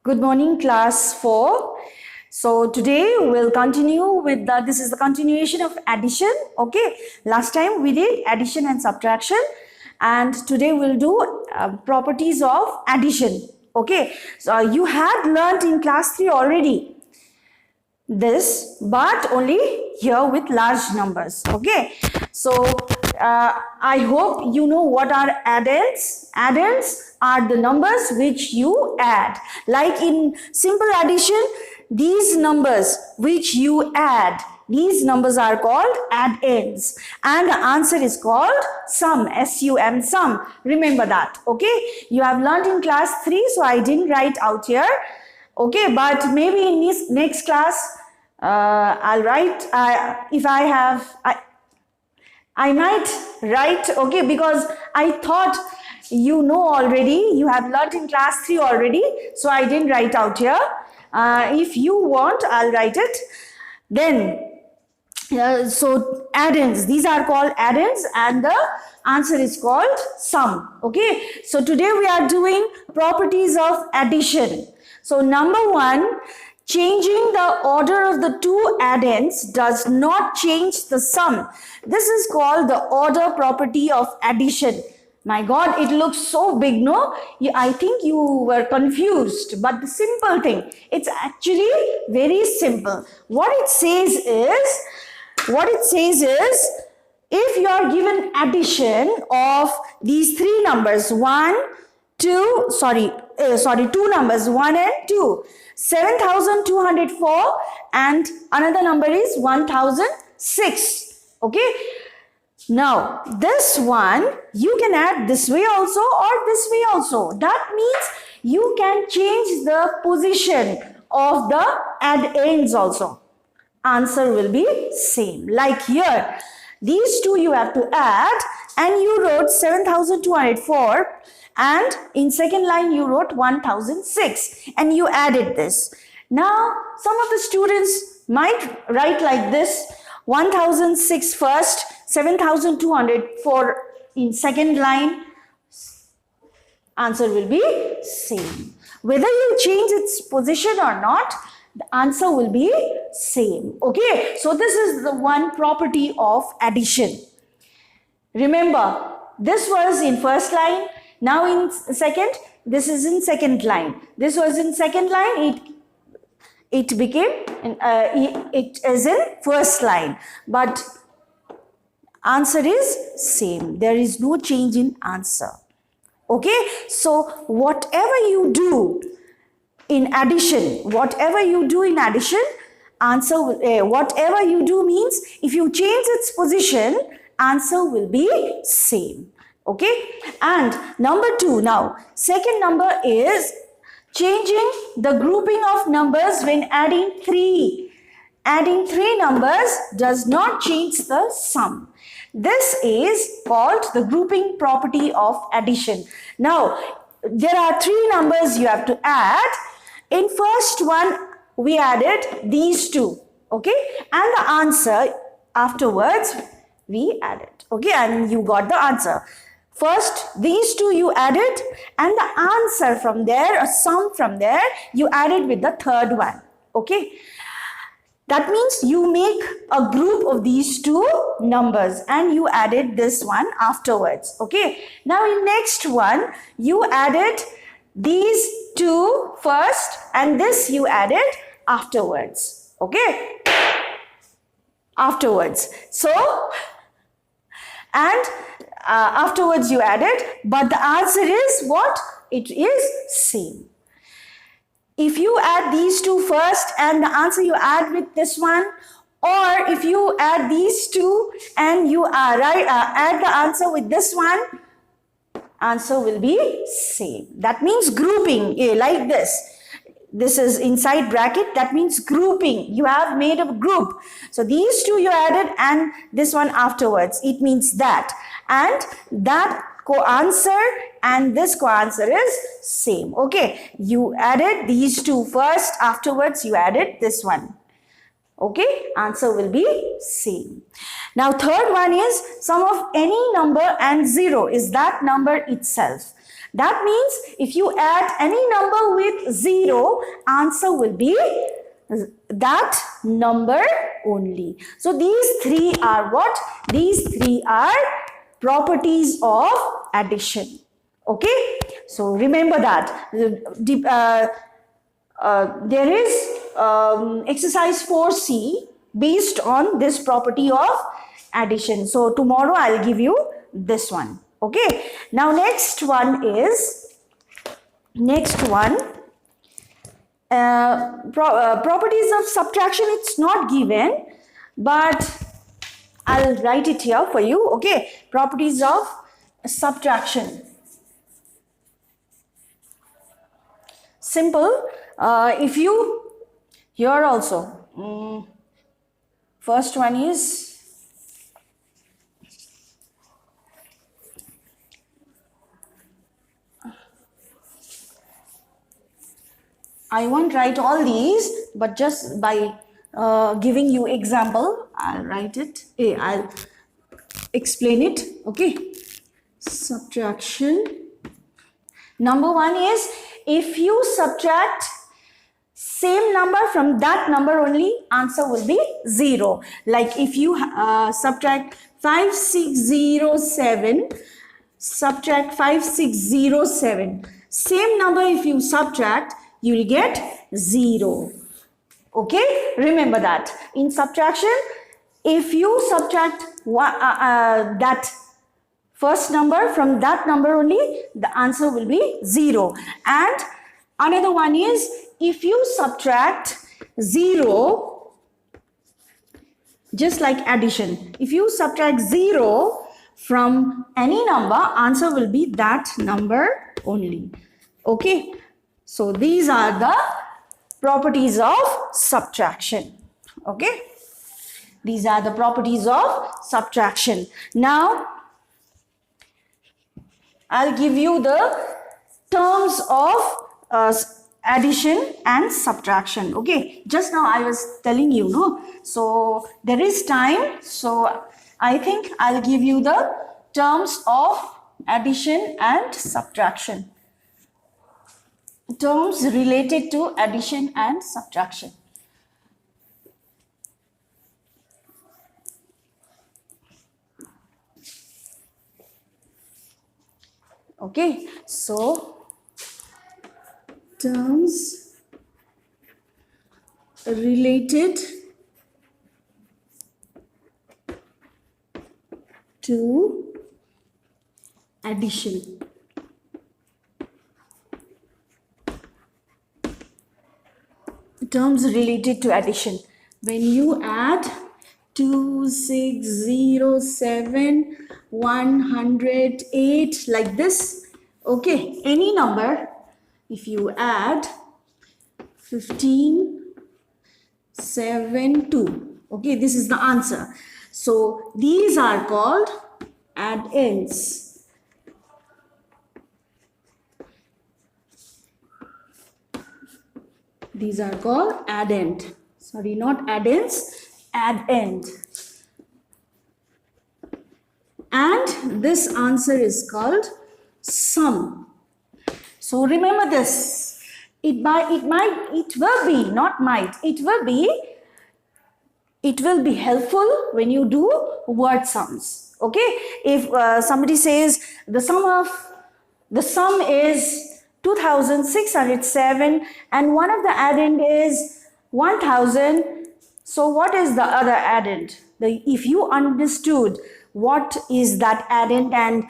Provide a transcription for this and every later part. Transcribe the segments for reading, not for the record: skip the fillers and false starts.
Good morning, class 4. So today we'll continue with this is the continuation of addition. Okay, last time we did addition and subtraction, and today we'll do properties of addition. Okay, so you had learnt in class 3 already this, but only here with large numbers. Okay, so I hope you know what are addends. Addends are the numbers which you add. Like in simple addition, these numbers which you add, these numbers are called addends, and the answer is called sum, S-U-M, sum. Remember that. Okay, you have learned in class 3, so I didn't write out here. Okay, but maybe in this next class I'll write if I might write, okay, because I thought you know already, you have learnt in class 3 already, so I didn't write out here. If you want, I'll write it. Then so addends, these are called addends, and the answer is called sum. Okay, so today we are doing properties of addition. So number 1, changing the order of the two addends does not change the sum. This is called the order property of addition. My God, it looks so big, no? I think you were confused, but the simple thing, it's actually very simple. What it says is, if you are given addition of these three numbers, two numbers, 1 and 2, 7,204, and another number is 1,006. Okay, now this one you can add this way also or this way also. That means you can change the position of the addends also. Answer will be same. Like here, these two you have to add, and you wrote 7,204, and in second line you wrote 1,006, and you added this. Now some of the students might write like this: 1,006 first, 7,204 in second line. Answer will be same. Whether you change its position or not, the answer will be same. Okay, so this is the one property of addition. Remember, this was in first line, now in second, this is in second line. This was in second line, it became, it is in first line. But answer is same. There is no change in answer. Okay, so whatever you do in addition, answer, whatever you do means if you change its position, answer will be same. Okay, and number 2, now second number is changing the grouping of numbers when adding 3. Adding 3 numbers does not change the sum. This is called the grouping property of addition. Now there are 3 numbers you have to add. In first one we added these 2, okay, and the answer afterwards we added, okay, and you got the answer. First these 2 you added, and the answer from there, a sum from there, you added with the third one. Okay, that means you make a group of these 2 numbers and you added this one afterwards. Okay, now in next one you added these 2 first, and this you added afterwards. Okay, afterwards. So, and afterwards you added, but the answer is what? It is same. If you add these 2 first and the answer you add with this one, or if you add these 2 and you add the answer with this one, answer will be same. That means grouping, like this. This is inside bracket, that means grouping. You have made a group. So these 2 you added and this one afterwards. It means that. And that co-answer and this co-answer is same. Okay, you added these 2 first, afterwards you added this one. Okay, answer will be same. Now third one is sum of any number and 0 is that number itself. That means if you add any number with 0, answer will be that number only. So these three are what? These three are properties of addition. Okay, so remember that. There is exercise 4C based on this property of addition. So tomorrow I'll give you this one. Okay, now next one, properties of subtraction. It's not given, but I'll write it here for you. Okay, properties of subtraction. Simple. If you, here also, first one is I won't write all these, but just by giving you example, I'll write it. I'll explain it. Okay. Subtraction. Number one is if you subtract same number from that number only, answer will be 0. Like if you subtract 5607, subtract 5607. Same number if you subtract, you will get 0. Okay, remember that. In subtraction, if you subtract that first number from that number only, the answer will be 0. And another one is if you subtract 0, just like addition, if you subtract 0 from any number, answer will be that number only. Okay, so these are the properties of subtraction. Okay, these are the properties of subtraction. Now I'll give you the terms of addition and subtraction. Okay, just now I was telling you, no? So there is time, so I think I'll give you the terms of addition and subtraction. Terms related to addition and subtraction. Okay, so terms related to addition. Terms related to addition. When you add 2607, 108 like this, okay, any number, if you add 1572, okay, this is the answer. So these are called add-ins. These are called add-end. Sorry, not add-ins, add-end. And this answer is called sum. So remember this. It will be helpful when you do word sums. Okay, if somebody says the sum is 2607 and one of the addend is 1000. So what is the other addend? If you understood what is that addend and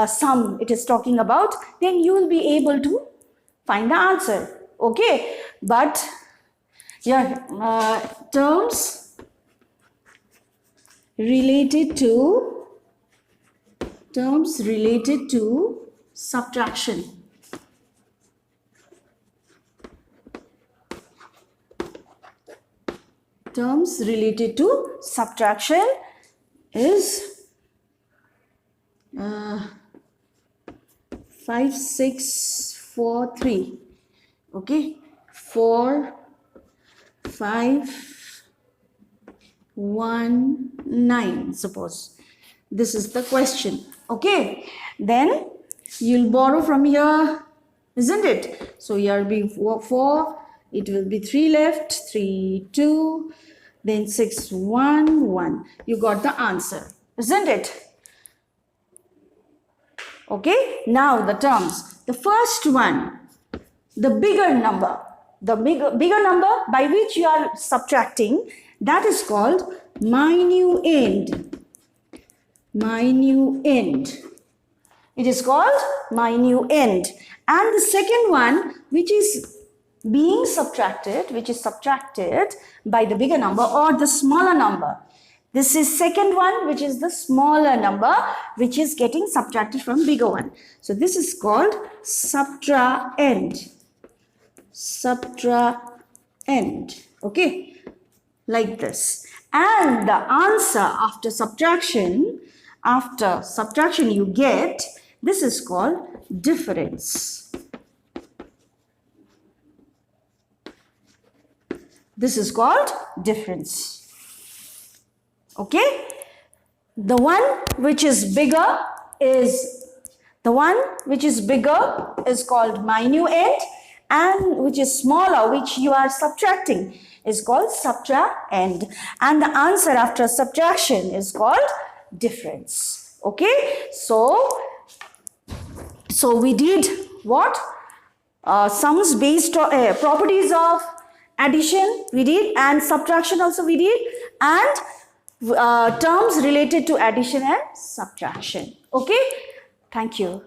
sum it is talking about, then you will be able to find the answer. Okay, but yeah, terms related to subtraction. Terms related to subtraction is 5643. Okay, 4 5 1, 9, suppose. This is the question. Okay. Then you'll borrow from here, isn't it? So here will be 4. It will be 3 left. 3, 2. Then 6, 1, 1. You got the answer, isn't it? Okay. Now the terms. The first one, the bigger number. The bigger number by which you are subtracting, that is called minuend. Minuend. It is called minuend. And the second one, which is being subtracted, which is subtracted by the bigger number or the smaller number. This is second one, which is the smaller number, which is getting subtracted from bigger one. So this is called subtraend. Subtraend. Okay, like this. And the answer after subtraction you get, this is called difference. This is called difference. Okay, the one which is bigger is called minuend, and which is smaller, which you are subtracting, is called subtraend, and the answer after subtraction is called difference. Okay, so we did what? Sums based on properties of addition we did, and subtraction also we did, and terms related to addition and subtraction. Okay, thank you.